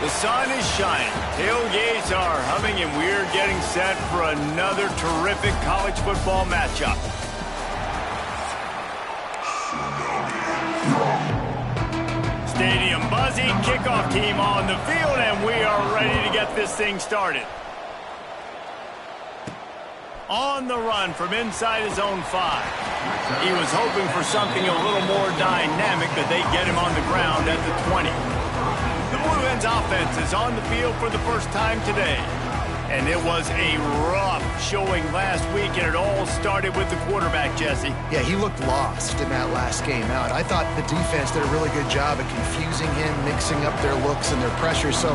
The sun is shining, tailgates are humming, and we're getting set for another terrific college football matchup. Stadium buzzing, kickoff team on the field, and we are ready to get this thing started. On the run from inside his own 5. He was hoping for something a little more dynamic, but they get him on the ground at the 20. The Blue Hens offense is on the field for the first time today. And it was a rough showing last week, and it all started with the quarterback, Jesse. Yeah, he looked lost in that last game out. I thought the defense did a really good job of confusing him, mixing up their looks and their pressure. So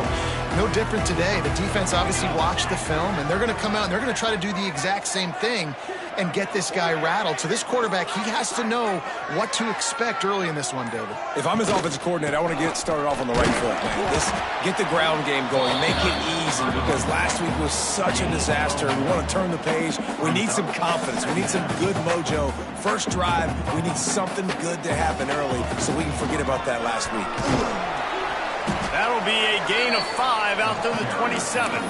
no different today. The defense obviously watched the film, and they're going to come out and they're going to try to do the exact same thing and get this guy rattled. So this quarterback, he has to know what to expect early in this one, David. If I'm his offensive coordinator, I want to get started off on the right foot, man. Get the ground game going. Make it easy, because last week was such a disaster. We want to turn the page. We need some confidence. We need some good mojo. First drive, we need something good to happen early so we can forget about that last week. That'll be a gain of 5 out to the 27.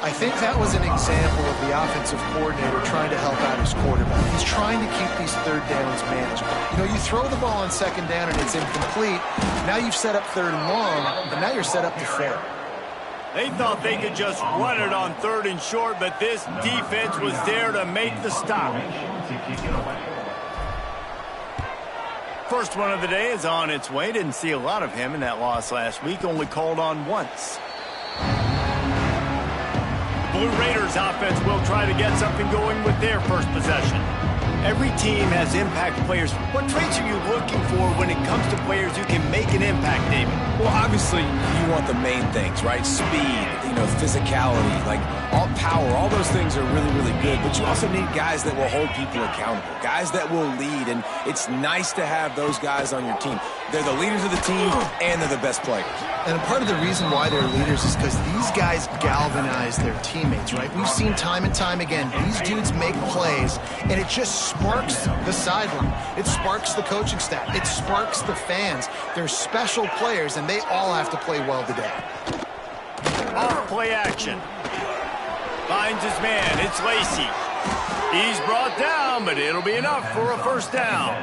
I think that was an example of the offensive coordinator trying to help out his quarterback. He's trying to keep these third downs manageable. You know, you throw the ball on second down and it's incomplete. Now you've set up third and long, and now you're set up to fail. They thought they could just run it on third and short, but this defense was there to make the stop. First one of the day is on its way. Didn't see a lot of him in that loss last week, only called on once. Blue Raiders offense will try to get something going with their first possession. Every team has impact players. What traits are you looking for when it comes to players who can make an impact, David? Well, obviously, you want the main things, right? Speed, physicality, like all power, all those things are really, really good. But you also need guys that will hold people accountable, guys that will lead. And it's nice to have those guys on your team. They're the leaders of the team, and they're the best players. And part of the reason why they're leaders is because these guys galvanize their teammates, right? We've seen time and time again, these dudes make plays, and it just sparks the sideline. It sparks the coaching staff. It sparks the fans. They're special players, and they all have to play well today. Off play action. Finds his man. It's Lacey. He's brought down, but it'll be enough for a first down.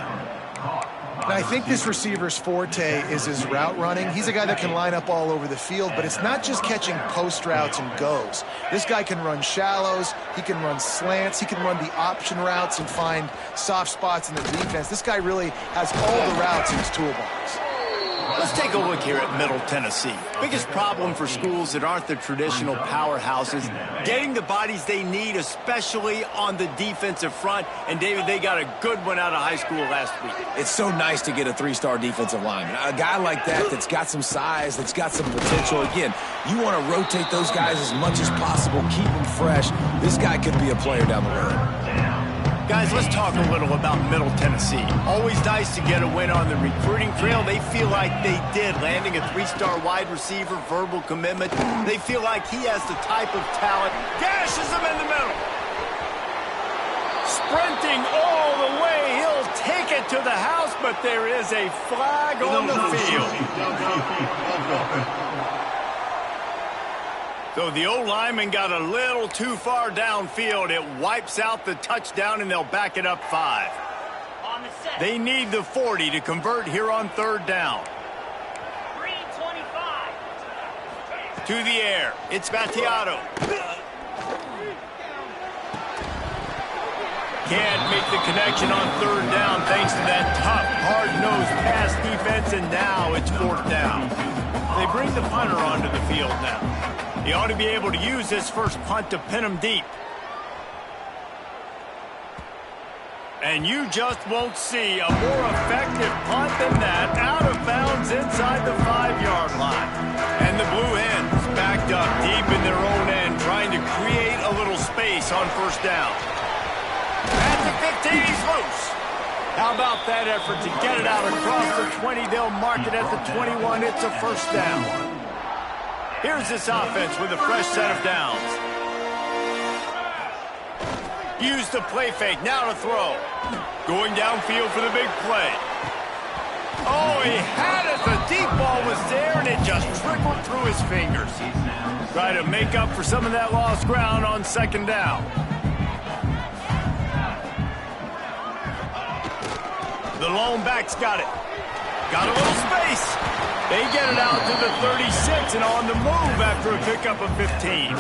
Now, I think this receiver's forte is his route running. He's a guy that can line up all over the field, but it's not just catching post routes and goes. This guy can run shallows, he can run slants, he can run the option routes and find soft spots in the defense. This guy really has all the routes in his toolbox. Let's take a look here at Middle Tennessee. Biggest problem for schools that aren't the traditional powerhouses, getting the bodies they need, especially on the defensive front. And, David, they got a good one out of high school last week. It's so nice to get a 3-star defensive lineman. A guy like that's got some size, that's got some potential. Again, you want to rotate those guys as much as possible, keep them fresh. This guy could be a player down the road. Guys, let's talk a little about Middle Tennessee. Always nice to get a win on the recruiting trail. They feel like they did, landing a 3-star wide receiver, verbal commitment. They feel like he has the type of talent. Gashes him in the middle. Sprinting all the way. He'll take it to the house, but there is a flag on the field. So the O-lineman got a little too far downfield. It wipes out the touchdown, and they'll back it up 5. They need the 40 to convert here on third down. 3:25. To the air. It's Battiato. Can't make the connection on third down thanks to that tough, hard-nosed pass defense, and now it's fourth down. They bring the punter onto the field now. He ought to be able to use this first punt to pin him deep. And you just won't see a more effective punt than that. Out of bounds inside the 5-yard line. And the Blue Hens backed up deep in their own end, trying to create a little space on first down. At the 15, he's loose. How about that effort to get it out across the 20? They'll mark it at the 21. It's a first down. Here's this offense with a fresh set of downs. Use the play fake. Now to throw. Going downfield for the big play. Oh, he had it. The deep ball was there, and it just trickled through his fingers. Try to make up for some of that lost ground on second down. The lone back's got it. Got a little space. They get it out to the 36 and on the move after a pickup of 15.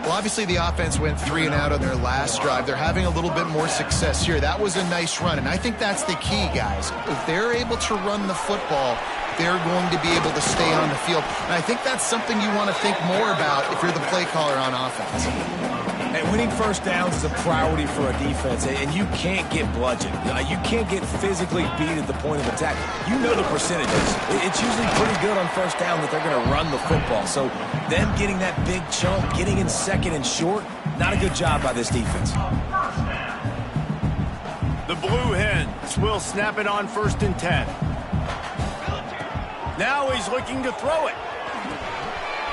Well, obviously the offense went 3 and out on their last drive. They're having a little bit more success here. That was a nice run, and I think that's the key, guys. If they're able to run the football, they're going to be able to stay on the field. And I think that's something you want to think more about if you're the play caller on offense. And winning first downs is a priority for a defense, and you can't get bludgeoned. You can't get physically beat at the point of attack. You know the percentages. It's usually pretty good on first down that they're going to run the football. So them getting that big chunk, getting in second and short, not a good job by this defense. The Blue Hens will snap it on 1st and 10. Now he's looking to throw it.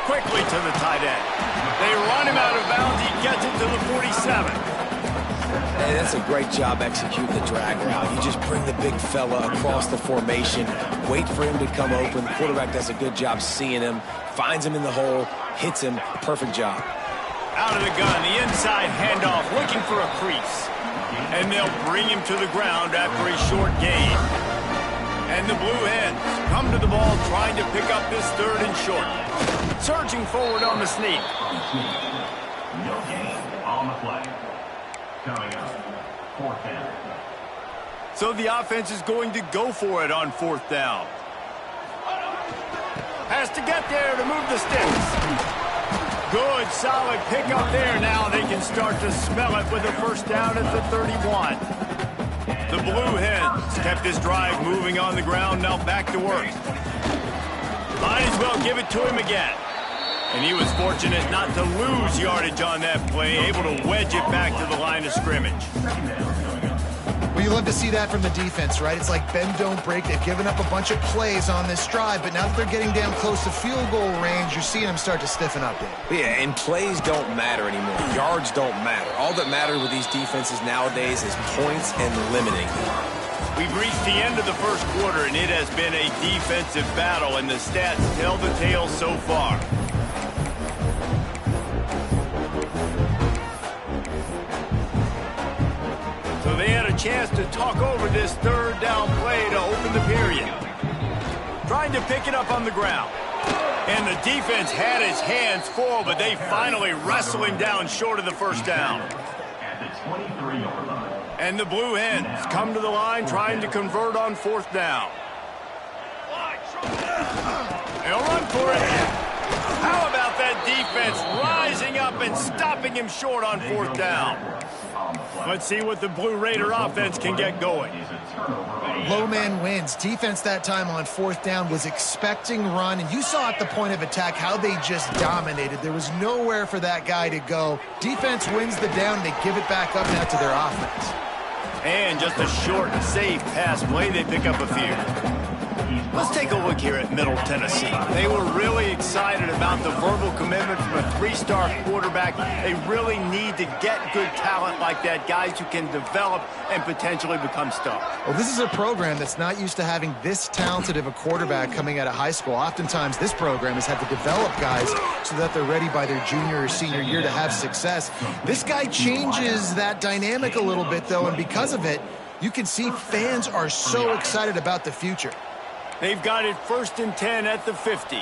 Quickly to the tight end. They run him out of bounds. He gets it to the 47. Hey, that's a great job executing the drag route. You just bring the big fella across the formation, wait for him to come open. The quarterback does a good job seeing him, finds him in the hole, hits him. Perfect job. Out of the gun, the inside handoff, looking for a crease. And they'll bring him to the ground after a short gain. And the Blue Hens come to the ball trying to pick up this 3rd and short. Surging forward on the sneak. No gain on the play. Coming up, 4th down. So the offense is going to go for it on 4th down. Has to get there to move the sticks. Good, solid pickup there. Now they can start to smell it with a first down at the 31. The Blue Hens kept this drive moving on the ground, now back to work. Might as well give it to him again. And he was fortunate not to lose yardage on that play, able to wedge it back to the line of scrimmage. Well, you love to see that from the defense, right? It's like bend, don't break. They've given up a bunch of plays on this drive, but now that they're getting down close to field goal range, you're seeing them start to stiffen up there. Yeah, and plays don't matter anymore. Yards don't matter. All that matters with these defenses nowadays is points and limiting. We've reached the end of the first quarter, and it has been a defensive battle, and the stats tell the tale so far. So they had a chance to talk over this 3rd down play to open the period. Trying to pick it up on the ground. And the defense had his hands full, but they finally wrestle him down short of the first down. At the 23-yard line. And the Blue Hens come to the line trying to convert on 4th down. They'll run for it. How about that defense rising up and stopping him short on 4th down? Let's see what the Blue Raider offense can get going. Low man wins. Defense that time on 4th down was expecting run, and you saw at the point of attack how they just dominated. There was nowhere for that guy to go. Defense wins the down. They give it back up now to their offense. And just a short, safe pass play. They pick up a few. Let's take a look here at Middle Tennessee. They were really excited about the verbal commitment from a 3-star quarterback. They really need to get good talent like that, guys who can develop and potentially become stars. Well, this is a program that's not used to having this talented of a quarterback coming out of high school. Oftentimes, this program has had to develop guys so that they're ready by their junior or senior year to have success. This guy changes that dynamic a little bit, though, and because of it, you can see fans are so excited about the future. They've got it 1st and 10 at the 50.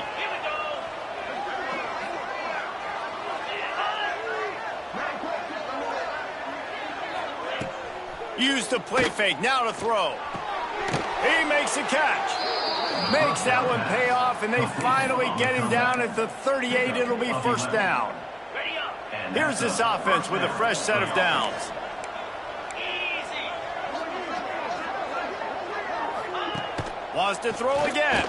Use the play fake, now to throw. He makes a catch. Makes that one pay off, and they finally get him down at the 38. It'll be first down. Here's this offense with a fresh set of downs. Wants to throw again.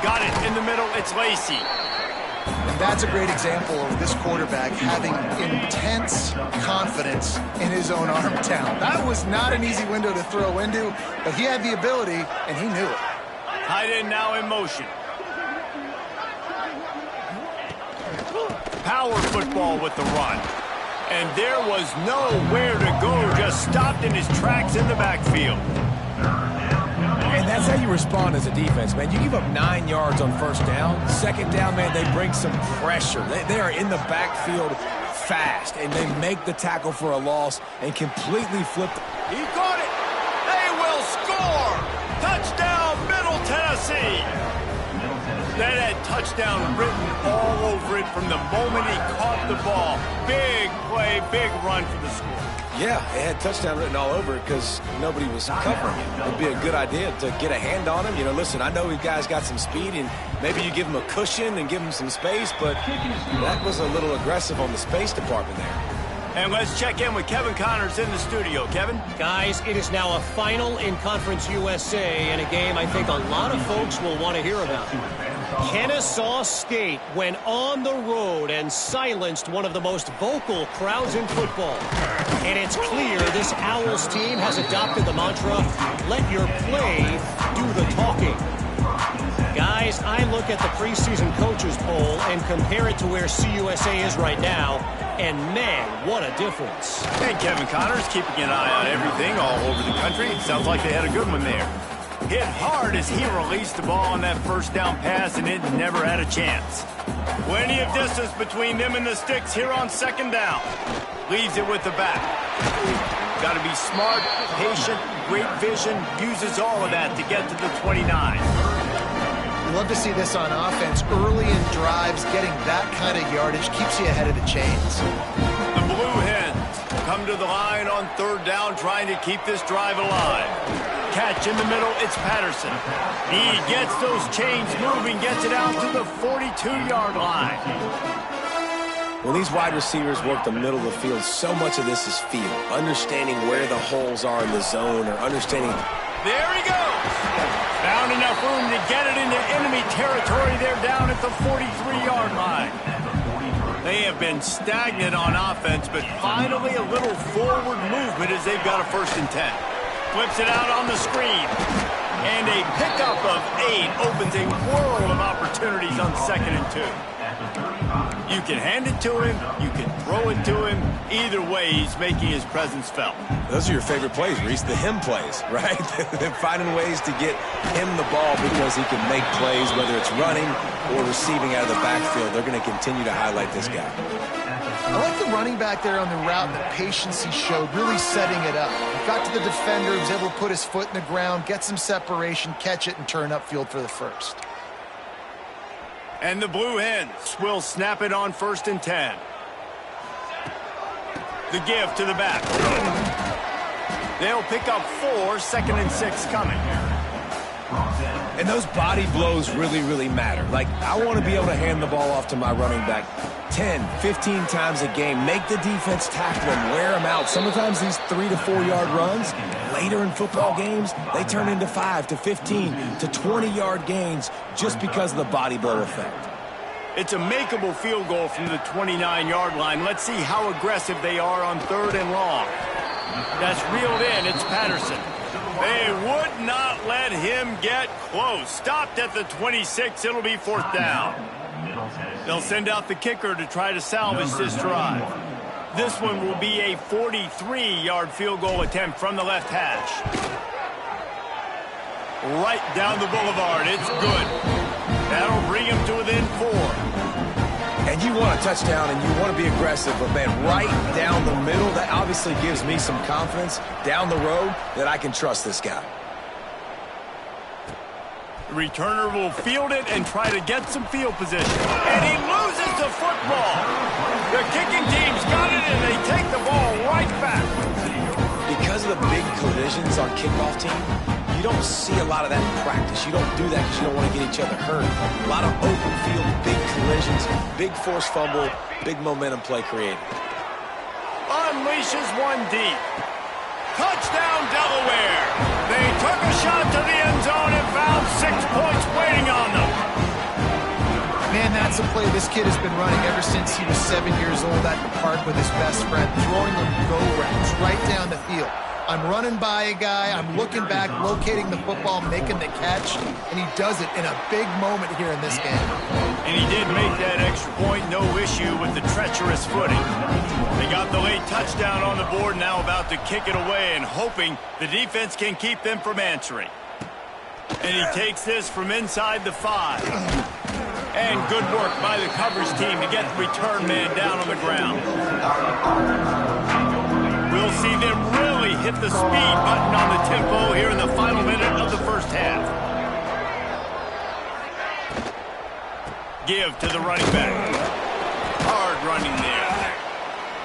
Got it in the middle. It's Lacey. And that's a great example of this quarterback having intense confidence in his own arm talent. That was not an easy window to throw into, but he had the ability, and he knew it. Tight end now in motion. Power football with the run. And there was nowhere to go, just stopped in his tracks in the backfield. that's how you respond as a defense, man. You give up 9 yards on first down. Second down, man, they bring some pressure. They are in the backfield fast, and they make the tackle for a loss and completely flip. He got it. They will score. Touchdown, Middle Tennessee. That had touchdown written all over it from the moment he caught the ball. Big play, big run for the score. Yeah, it had touchdown written all over it because nobody was covering him. It would be a good idea to get a hand on him. You know, listen, I know you guys got some speed, and maybe you give him a cushion and give him some space, but that was a little aggressive on the space department there. And let's check in with Kevin Connors in the studio. Kevin? Guys, it is now a final in Conference USA and a game I think a lot of folks will want to hear about. Kennesaw State went on the road and silenced one of the most vocal crowds in football. And it's clear this Owls team has adopted the mantra, let your play do the talking. Guys, I look at the preseason coaches poll and compare it to where CUSA is right now, and man, what a difference. Hey, Kevin Connors, keeping an eye on everything all over the country. It sounds like they had a good one there. Hit hard as he released the ball on that first down pass, and it never had a chance. Plenty of distance between them and the sticks here on second down. Leaves it with the back. Got to be smart, patient, great vision, uses all of that to get to the 29. Love to see this on offense. Early in drives, getting that kind of yardage keeps you ahead of the chains. The Blue Hens come to the line on third down, trying to keep this drive alive. Catch in the middle, it's Patterson. He gets those chains moving, gets it out to the 42-yard line. When these wide receivers work the middle of the field, so much of this is feel. Understanding where the holes are in the zone, or understanding. There he goes. Found enough room to get it into enemy territory. They're down at the 43-yard line. They have been stagnant on offense, but finally a little forward movement as they've got a 1st and 10. Flips it out on the screen. And a pickup of 8 opens a world of opportunities on 2nd and 2. You can hand it to him, you can throw it to him. Either way, he's making his presence felt. Those are your favorite plays, Reese, the him plays, right? They're finding ways to get him the ball because he can make plays, whether it's running or receiving out of the backfield. They're going to continue to highlight this guy. I like the running back there on the route and the patience he showed, really setting it up. He got to the defender, was able to put his foot in the ground, get some separation, catch it, and turn upfield for the first. And the Blue Hens will snap it on 1st and 10. The give to the back. They'll pick up 4, 2nd and 6 coming. And those body blows really, really matter. Like, I want to be able to hand the ball off to my running back 10, 15 times a game. Make the defense tackle him, wear him out. Sometimes these 3 to 4 yard runs, later in football games, they turn into 5 to 15 to 20 yard gains just because of the body blow effect. It's a makeable field goal from the 29-yard line. Let's see how aggressive they are on 3rd and long. That's reeled in. It's Patterson. They would not let him get close. Stopped at the 26. It'll be 4th down. They'll send out the kicker to try to salvage this drive. This one will be a 43-yard field goal attempt from the left hash. Right down the boulevard. It's good. That'll bring him to within 4. And you want a touchdown and you want to be aggressive, but man, right down the middle, that obviously gives me some confidence down the road that I can trust this guy. The returner will field it and try to get some field position. And he loses the football. The kicking team's got it, and they take the ball right back. Because of the big collisions on kickoff team, you don't see a lot of that in practice. You don't do that because you don't want to get each other hurt. A lot of open field, big collisions, big forced fumble, big momentum play created. Unleashes one deep. Touchdown, Delaware. They took a shot to the end zone and found 6 points waiting on them. Man, that's a play this kid has been running ever since he was 7 years old at the park with his best friend, throwing them go routes right down the field. I'm running by a guy, I'm looking back, locating the football, making the catch, and he does it in a big moment here in this game. And he did make that extra point, no issue with the treacherous footing. They got the late touchdown on the board, now about to kick it away and hoping the defense can keep them from answering. And he takes this from inside the 5. And good work by the coverage team to get the return man down on the ground. We'll see them really hit the speed button on the tempo here in the final minute of the first half. Give to the running back. Hard running there.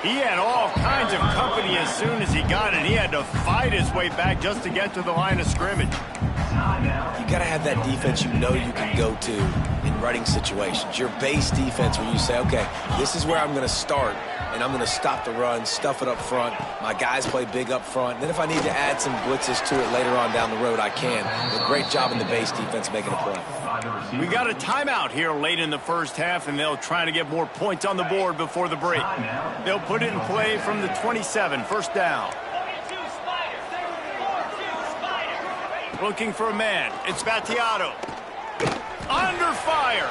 He had all kinds of company as soon as he got it. He had to fight his way back just to get to the line of scrimmage. You got to have that defense you know you can go to in running situations. Your base defense where you say, okay, this is where I'm going to start, and I'm going to stop the run, stuff it up front. My guys play big up front. And then if I need to add some blitzes to it later on down the road, I can. But great job in the base defense making a play. We got a timeout here late in the first half, and they'll try to get more points on the board before the break. They'll put it in play from the 27, first down. Looking for a man. It's Battiato. Under fire.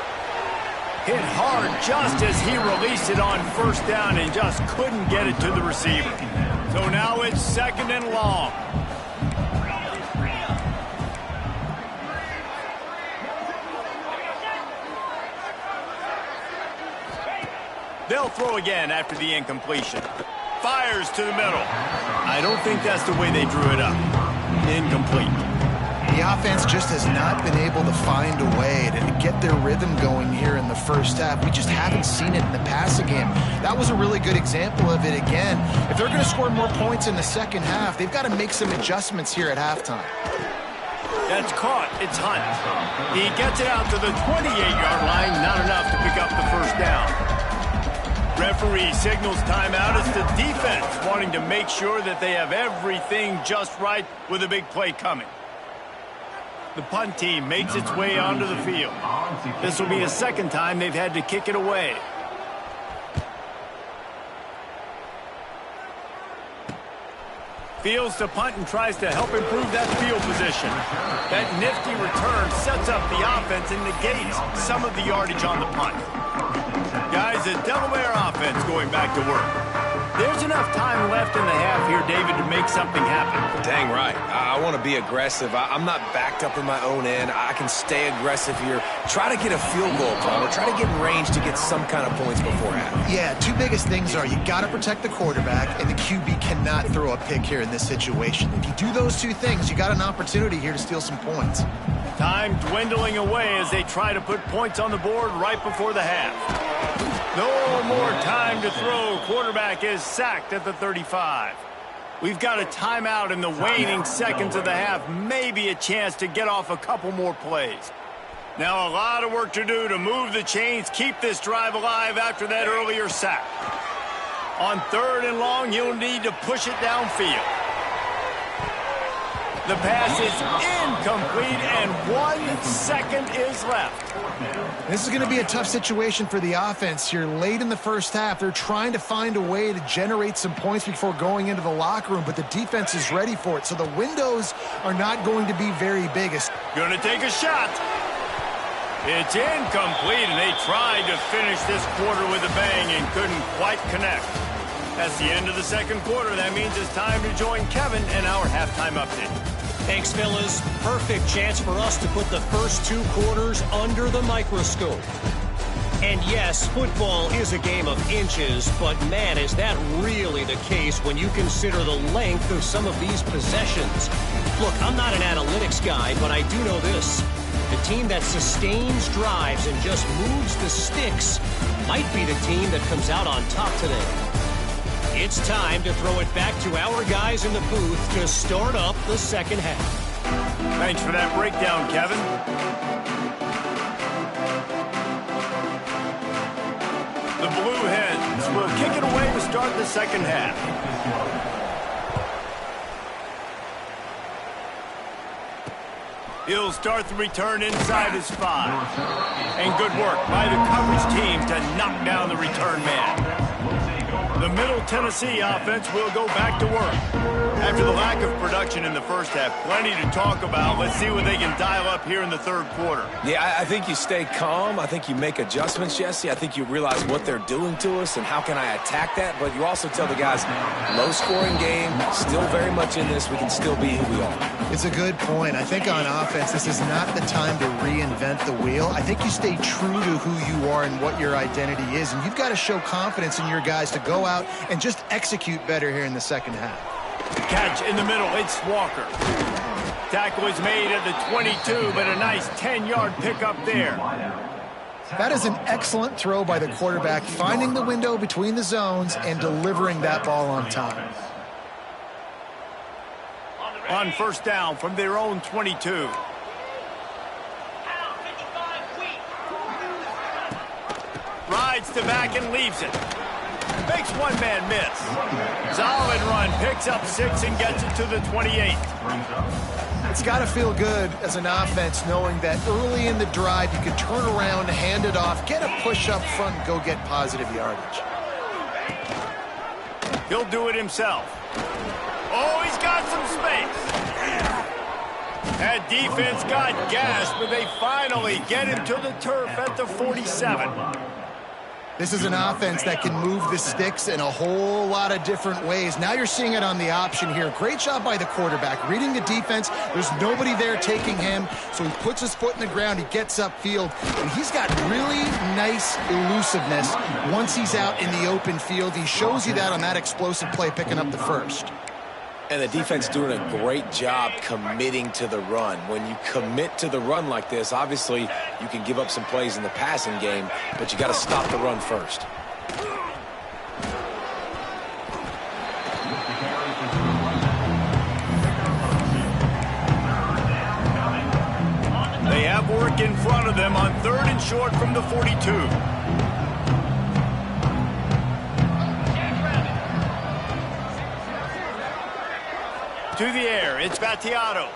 Hit hard just as he released it on first down and just couldn't get it to the receiver. So now it's 2nd and long. They'll throw again after the incompletion. Fires to the middle. I don't think that's the way they drew it up. Incomplete. The offense just has not been able to find a way to get their rhythm going here in the first half. We just haven't seen it in the passing game. That was a really good example of it again. If they're going to score more points in the second half, they've got to make some adjustments here at halftime. That's caught. It's Hunt. He gets it out to the 28-yard line. Not enough to pick up the first down. Referee signals timeout. It's the defense wanting to make sure that they have everything just right with a big play coming. The punt team makes its way onto the field. This will be the second time they've had to kick it away. Fields to punt and tries to help improve that field position. That nifty return sets up the offense and negates some of the yardage on the punt. Guys, the Delaware offense going back to work. There's enough time left in the half here, David, to make something happen. Dang right. I want to be aggressive. I'm not backed up in my own end. I can stay aggressive here. Try to get a field goal, Palmer. Try to get in range to get some kind of points before half. Yeah, two biggest things are you got to protect the quarterback, and the QB cannot throw a pick here in this situation. If you do those two things, you got an opportunity here to steal some points. Time dwindling away as they try to put points on the board right before the half. No more time to throw. Quarterback is sacked at the 35. We've got a timeout in the waning seconds of the half. Maybe a chance to get off a couple more plays. Now a lot of work to do to move the chains, keep this drive alive after that earlier sack. On 3rd and long, you'll need to push it downfield. The pass is incomplete, and 1 second is left. This is going to be a tough situation for the offense here. Late in the first half, they're trying to find a way to generate some points before going into the locker room, but the defense is ready for it, so the windows are not going to be very big. Going to take a shot. It's incomplete, and they tried to finish this quarter with a bang and couldn't quite connect. That's the end of the second quarter. That means it's time to join Kevin and our halftime update. Thanks, fellas. Perfect chance for us to put the first 2 quarters under the microscope. And yes, football is a game of inches, but man, is that really the case when you consider the length of some of these possessions. Look, I'm not an analytics guy, but I do know this. The team that sustains drives and just moves the sticks might be the team that comes out on top today. It's time to throw it back to our guys in the booth to start up the second half. Thanks for that breakdown, Kevin. The Blue Hens will kick it away to start the second half. He'll start the return inside his 5. And good work by the coverage team to knock down the return man. The Middle Tennessee offense will go back to work. After the lack of production in the first half, plenty to talk about. Let's see what they can dial up here in the third quarter. Yeah, I think you stay calm. I think you make adjustments, Jesse. I think you realize what they're doing to us and how can I attack that. But you also tell the guys, low-scoring game, still very much in this. We can still be who we are. It's a good point. I think on offense, this is not the time to reinvent the wheel. I think you stay true to who you are and what your identity is. And you've got to show confidence in your guys to go out and just execute better here in the second half. Catch in the middle, it's Walker. Tackle is made at the 22, but a nice 10-yard pickup there. That is an excellent throw by the quarterback, finding the window between the zones and delivering that ball on time. On first down from their own 22. Rides to back and leaves it. Makes one man miss. Solid run, picks up 6 and gets it to the 28. It's got to feel good as an offense knowing that early in the drive you can turn around, hand it off, get a push up front, and go get positive yardage. He'll do it himself. Oh, he's got some space. That defense got gassed, but they finally get him to the turf at the 47. This is an offense that can move the sticks in a whole lot of different ways. Now you're seeing it on the option here. Great job by the quarterback. Reading the defense, there's nobody there taking him, so he puts his foot in the ground, he gets upfield, and he's got really nice elusiveness once he's out in the open field. He shows you that on that explosive play, picking up the first. And the defense doing a great job committing to the run. When you commit to the run like this, obviously you can give up some plays in the passing game, but you got to stop the run first. They have work in front of them on 3rd and short from the 42. To the air, it's Battiato.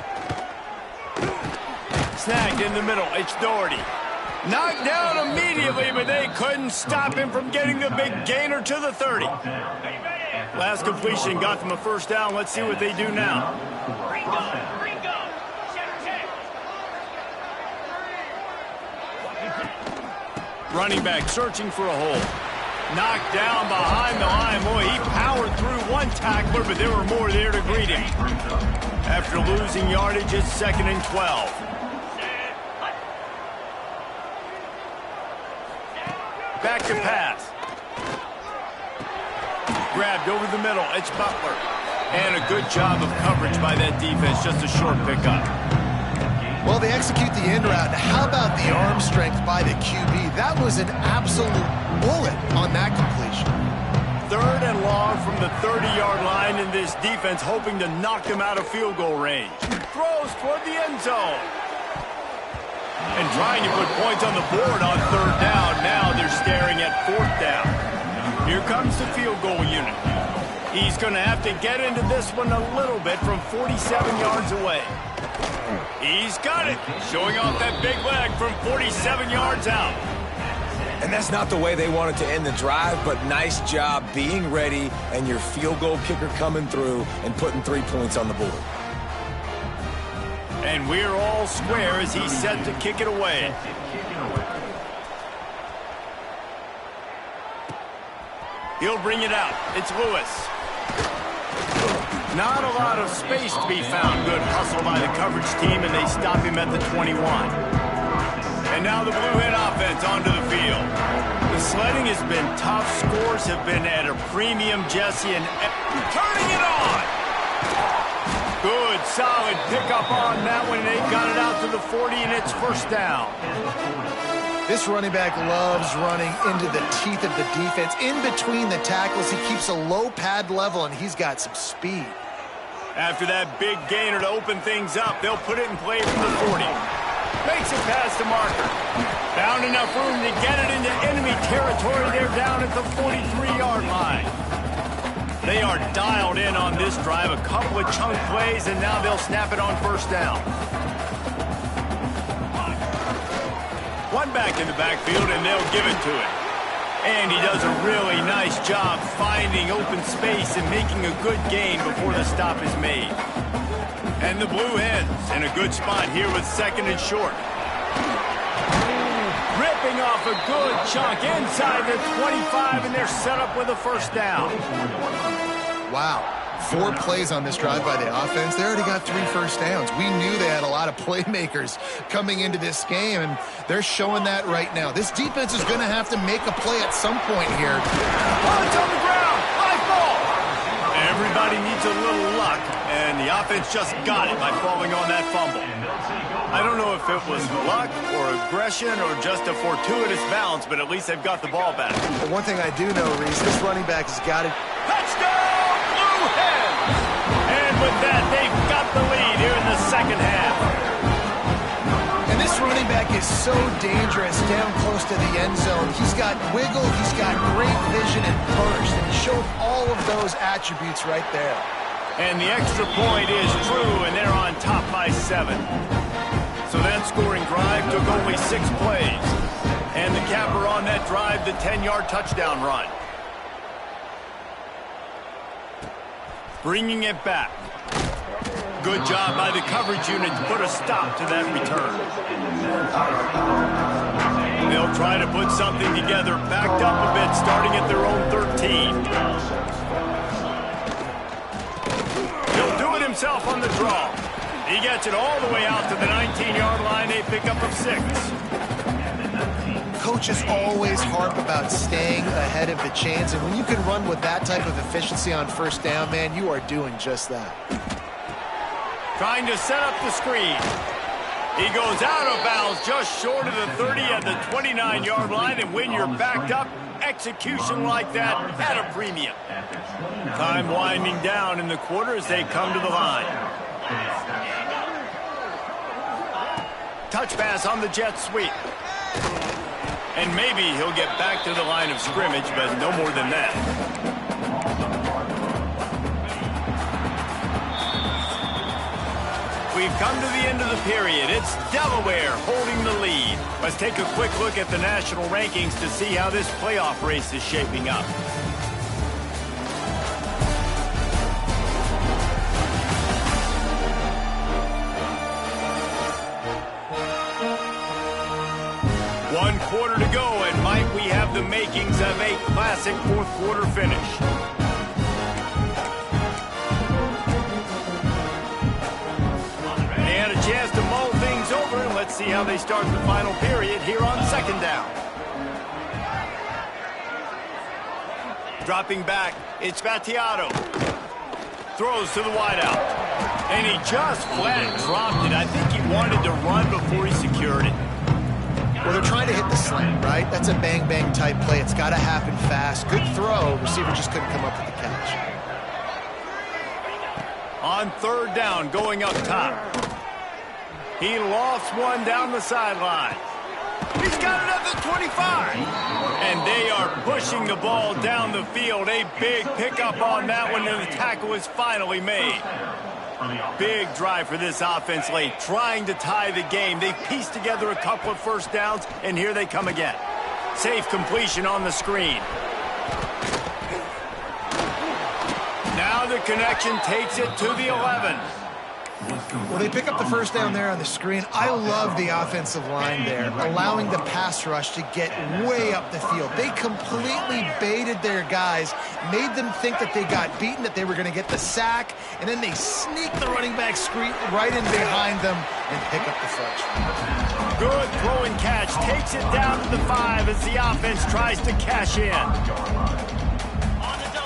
Snagged in the middle, it's Doherty. Knocked down immediately, but they couldn't stop him from getting the big gainer to the 30. Last completion got them a first down. Let's see what they do now. Running back searching for a hole. Knocked down behind the line. Boy, he powered through one tackler, but there were more there to greet him. After losing yardage, it's 2nd and 12. Back to pass. Grabbed over the middle. It's Butler. And a good job of coverage by that defense. Just a short pickup. Well, they execute the in route. How about the arm strength by the QB? That was an absolute bullet on that completion. 3rd and long from the 30-yard line, in this defense hoping to knock them out of field goal range. Throws toward the end zone. And trying to put points on the board on 3rd down. Now they're staring at 4th down. Here comes the field goal unit. He's going to have to get into this one a little bit from 47 yards away. He's got it. Showing off that big leg from 47 yards out. And that's not the way they wanted to end the drive, but nice job being ready and your field goal kicker coming through and putting 3 points on the board. And we're all square as he's set to kick it away. He'll bring it out. It's Lewis. Not a lot of space to be found. Good hustle by the coverage team, and they stop him at the 21. And now the Blue Hen offense onto the field. The sledding has been tough. Scores have been at a premium, Jesse, and turning it on. Good, solid pickup on that one. They got it out to the 40, and it's first down. This running back loves running into the teeth of the defense. In between the tackles, he keeps a low pad level, and he's got some speed. After that big gainer to open things up, they'll put it in play from the 40. Makes it past the marker. Found enough room to get it into enemy territory. They're down at the 43-yard line. They are dialed in on this drive. A couple of chunk plays, and now they'll snap it on first down. One back in the backfield, and they'll give it to it. And he does a really nice job finding open space and making a good gain before the stop is made. And the Blue Hens in a good spot here with second and short. Ripping off a good chunk inside the 25, and they're set up with a first down. Wow. 4 plays on this drive by the offense. They already got 3 first downs. We knew they had a lot of playmakers coming into this game, and they're showing that right now. This defense is going to have to make a play at some point here. Oh, it's on the ground. High ball. Everybody needs a little luck, and the offense just got it by falling on that fumble. I don't know if it was luck or aggression or just a fortuitous bounce, but at least they've got the ball back. But one thing I do know, Reese, this running back has got it. Touchdown! And with that, they've got the lead here in the second half. And this running back is so dangerous down close to the end zone. He's got wiggle, he's got great vision and burst, and he showed all of those attributes right there. And the extra point is true, and they're on top by 7. So that scoring drive took only 6 plays. And the capper on that drive, the 10-yard touchdown run. Bringing it back. Good job by the coverage unit to put a stop to that return. They'll try to put something together, backed up a bit, starting at their own 13. He'll do it himself on the draw. He gets it all the way out to the 19-yard line, a pickup of 6. Coaches always harp about staying ahead of the chains, and when you can run with that type of efficiency on first down, man, you are doing just that. Trying to set up the screen. He goes out of bounds just short of the 30 at the 29-yard line, and when you're backed up, execution like that at a premium. Time winding down in the quarter as they come to the line. Touch pass on the jet sweep. And maybe he'll get back to the line of scrimmage, but no more than that. We've come to the end of the period. It's Delaware holding the lead. Let's take a quick look at the national rankings to see how this playoff race is shaping up. One quarter to go, and might we have the makings of a classic fourth quarter finish. They had a chance to mull things over, and let's see how they start the final period here on second down. Dropping back, it's Vattiato. Throws to the wideout. And he just flat dropped it. I think he wanted to run before he secured it. Well, they're trying to hit the slant, right? That's a bang-bang type play. It's got to happen fast. Good throw. Receiver just couldn't come up with the catch. On third down, going up top. He lofts one down the sideline. He's got it at the 25. And they are pushing the ball down the field. A big pickup on that one, and the tackle is finally made. Big drive for this offense late, trying to tie the game. They've pieced together a couple of first downs, and here they come again. Safe completion on the screen. Now the connection takes it to the 11. Well, they pick up the first down there on the screen. I love the offensive line there, allowing the pass rush to get way up the field. They completely baited their guys, made them think that they got beaten, that they were going to get the sack, and then they sneak the running back screen right in behind them and pick up the first. Good throw and catch. Takes it down to the 5 as the offense tries to cash in.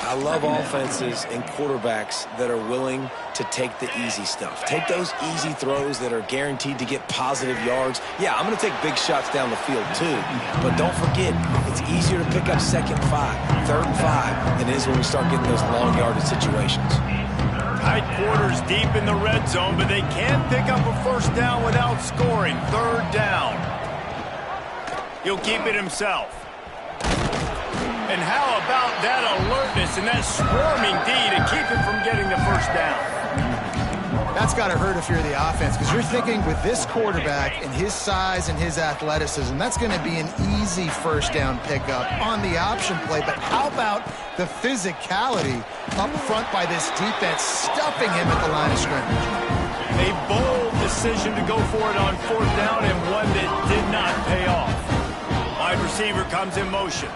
I love offenses and quarterbacks that are willing to take the easy stuff. Take those easy throws that are guaranteed to get positive yards. Yeah, I'm going to take big shots down the field too. But don't forget, it's easier to pick up second 5, third and 5 than it is when we start getting those long yardage situations. Tight quarters deep in the red zone, but they can't pick up a first down without scoring. Third down. He'll keep it himself. And how about that alertness and that swarming D to keep him from getting the first down? That's got to hurt if you're the offense, because you're thinking with this quarterback and his size and his athleticism, that's going to be an easy first down pickup on the option play. But how about the physicality up front by this defense, stuffing him at the line of scrimmage? A bold decision to go for it on fourth down, and one that did not pay off. Wide receiver comes in motion.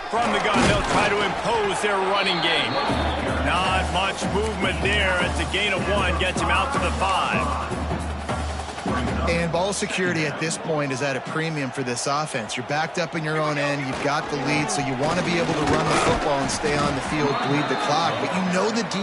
From the gun, they'll try to impose their running game. Not much movement there as the gain of 1 gets him out to the 5. And ball security at this point is at a premium for this offense. You're backed up in your own end. You've got the lead, so you want to be able to run the football and stay on the field, bleed the clock. But you know the defense